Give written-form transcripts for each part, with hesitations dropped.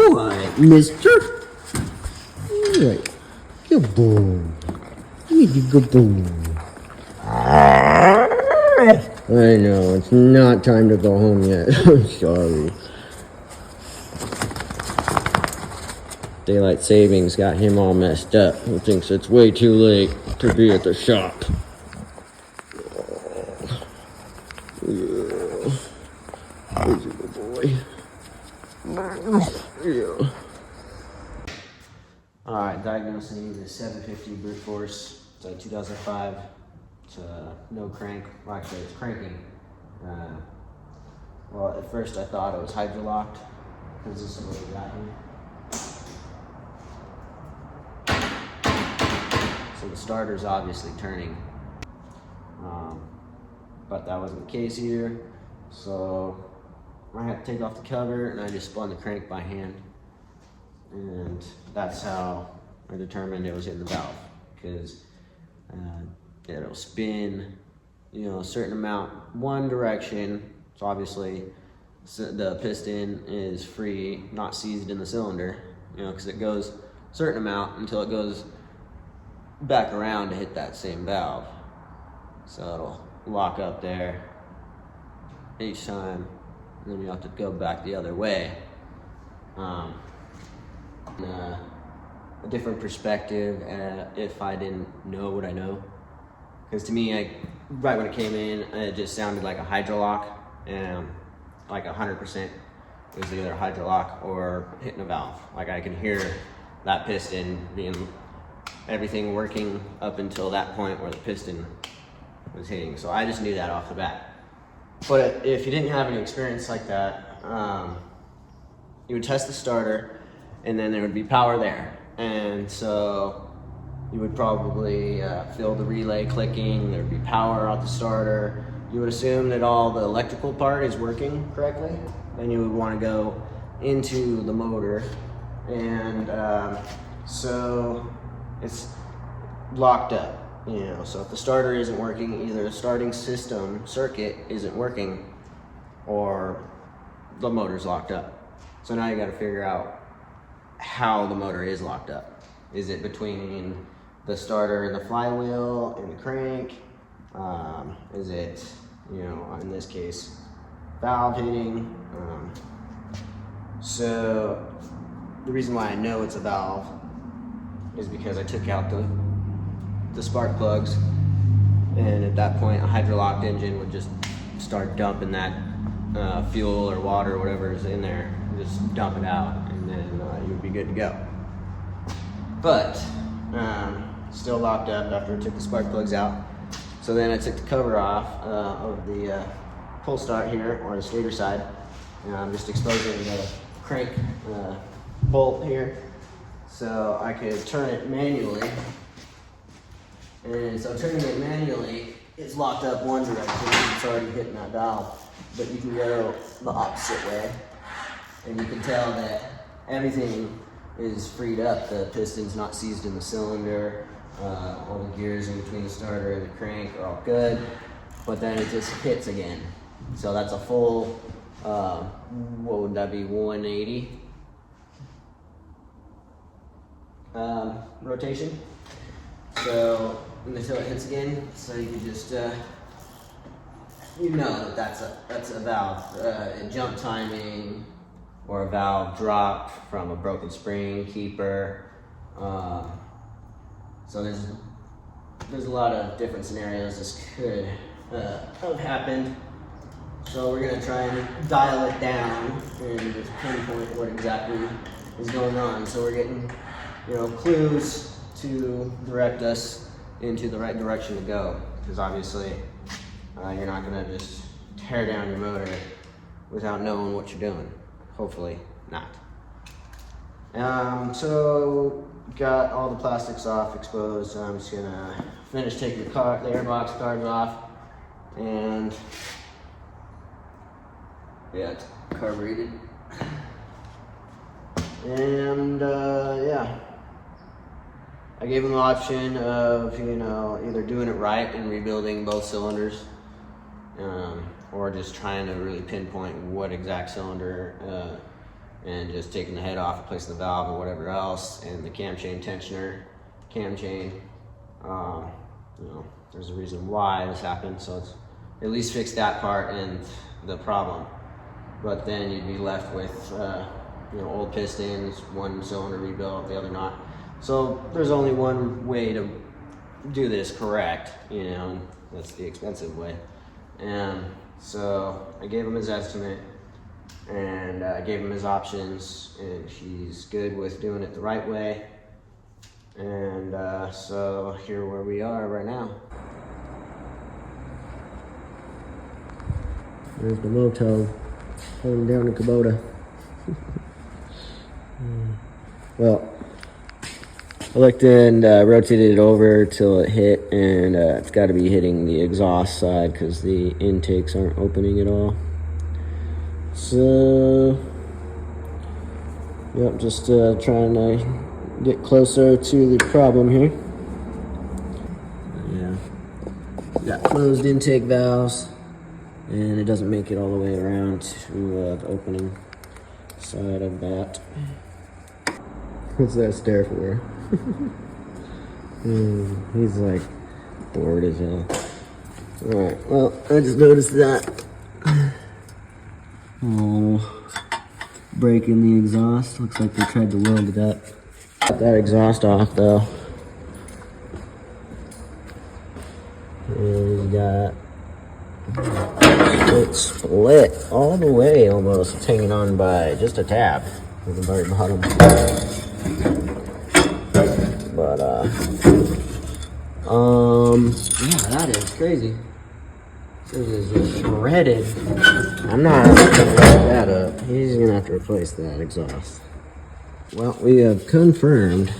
Alright, mister. Alright. Good boy. You're good boy. I know, it's not time to go home yet. I'm sorry. Daylight savings got him all messed up. He thinks it's way too late to be at the shop. Yeah. He's a good boy. Yeah. Alright, Diagnose needs a 750 brute force. It's a 2005. It's no crank. Well, actually, it's cranking. Well, at first I thought it was hydrolocked because this is what we got here. So the starter's obviously turning. But that wasn't the case here. So I had to take off the cover and I just spun the crank by hand. And that's how I determined it was hitting the valve, because it'll spin, a certain amount one direction. So obviously the piston is free, not seized in the cylinder, because it goes a certain amount until it goes back around to hit that same valve. So it'll lock up there each time, and then you have to go back the other way. A different perspective if I didn't know what I know. Because to me, right when it came in, it just sounded like a hydrolock, and like 100% it was either a hydrolock or hitting a valve. Like I could hear that piston being, everything working up until that point where the piston was hitting. So I just knew that off the bat. But if you didn't have any experience like that, you would test the starter, and then there would be power there. And so you would probably feel the relay clicking, there'd be power out the starter. You would assume that all the electrical part is working correctly. Then you would want to go into the motor. And so it's locked up, So if the starter isn't working, either the starting system circuit isn't working or the motor's locked up. So now you got to figure out how the motor is locked up. Is it between the starter and the flywheel and the crank? Is it, in this case, valve hitting? So the reason why I know it's a valve is because I took out the spark plugs, and at that point a hydrolocked engine would just start dumping that fuel or water or whatever is in there, just dump it out, and then you would be good to go. But still locked up after I took the spark plugs out. So then I took the cover off of the pull start here, or the stator side, and I'm just exposing the crank bolt here so I could turn it manually. And so turning it manually, it's locked up one direction, it's already hitting that valve, but you can go the opposite way, and you can tell that everything is freed up. The piston's not seized in the cylinder, all the gears in between the starter and the crank are all good, but then it just hits again. So that's a full, what would that be, 180 rotation. So until it hits again, so you can just, that's a valve, jump timing, or a valve dropped from a broken spring keeper. So there's a lot of different scenarios this could have happened. So we're gonna try and dial it down and just pinpoint what exactly is going on. So we're getting, clues to direct us into the right direction to go. Because obviously, you're not gonna just tear down your motor without knowing what you're doing. Hopefully not. So got all the plastics off, exposed. So I'm just gonna finish taking the airbox cards off, and yeah, it's carbureted. And yeah, I gave them the option of either doing it right and rebuilding both cylinders, or just trying to really pinpoint what exact cylinder and just taking the head off, replacing the valve and whatever else, and the cam chain tensioner, cam chain. There's a reason why this happened, so it's at least fix that part and the problem. But then you'd be left with old pistons, one cylinder rebuilt, the other not. So there's only one way to do this correct, and that's the expensive way. And so I gave him his estimate, and I gave him his options, and he's good with doing it the right way. And so here where we are right now. There's the moto holding down the Kubota. Well, I looked and rotated it over till it hit, and it's got to be hitting the exhaust side because the intakes aren't opening at all. So, yep, just trying to get closer to the problem here. Yeah, got closed intake valves, and it doesn't make it all the way around to the opening side of that. What's that stare for? He's like bored as hell. Alright, well, I just noticed that. Oh, breaking the exhaust. Looks like they tried to weld it up. Got that exhaust off though. And he's got it split all the way almost. It's hanging on by just a tab at the very bottom. But yeah, that is crazy. This is just shredded. I'm not gonna wrap that up. He's gonna have to replace that exhaust. Well, we have confirmed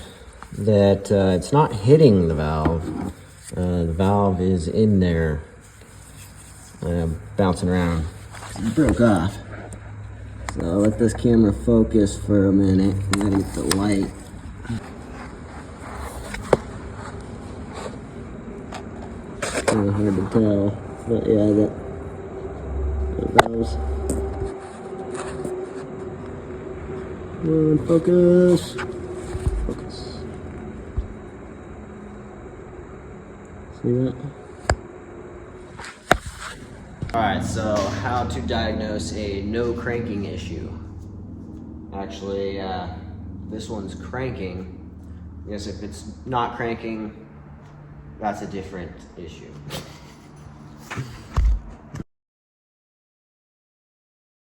that it's not hitting the valve. The valve is in there, bouncing around. It broke off. So I'll let this camera focus for a minute. I gotta get the light. Kind of hard to tell, but yeah, that valves. Come on, focus. Focus. See that? Alright, so how to diagnose a no cranking issue. Actually, this one's cranking. I guess if it's not cranking, that's a different issue.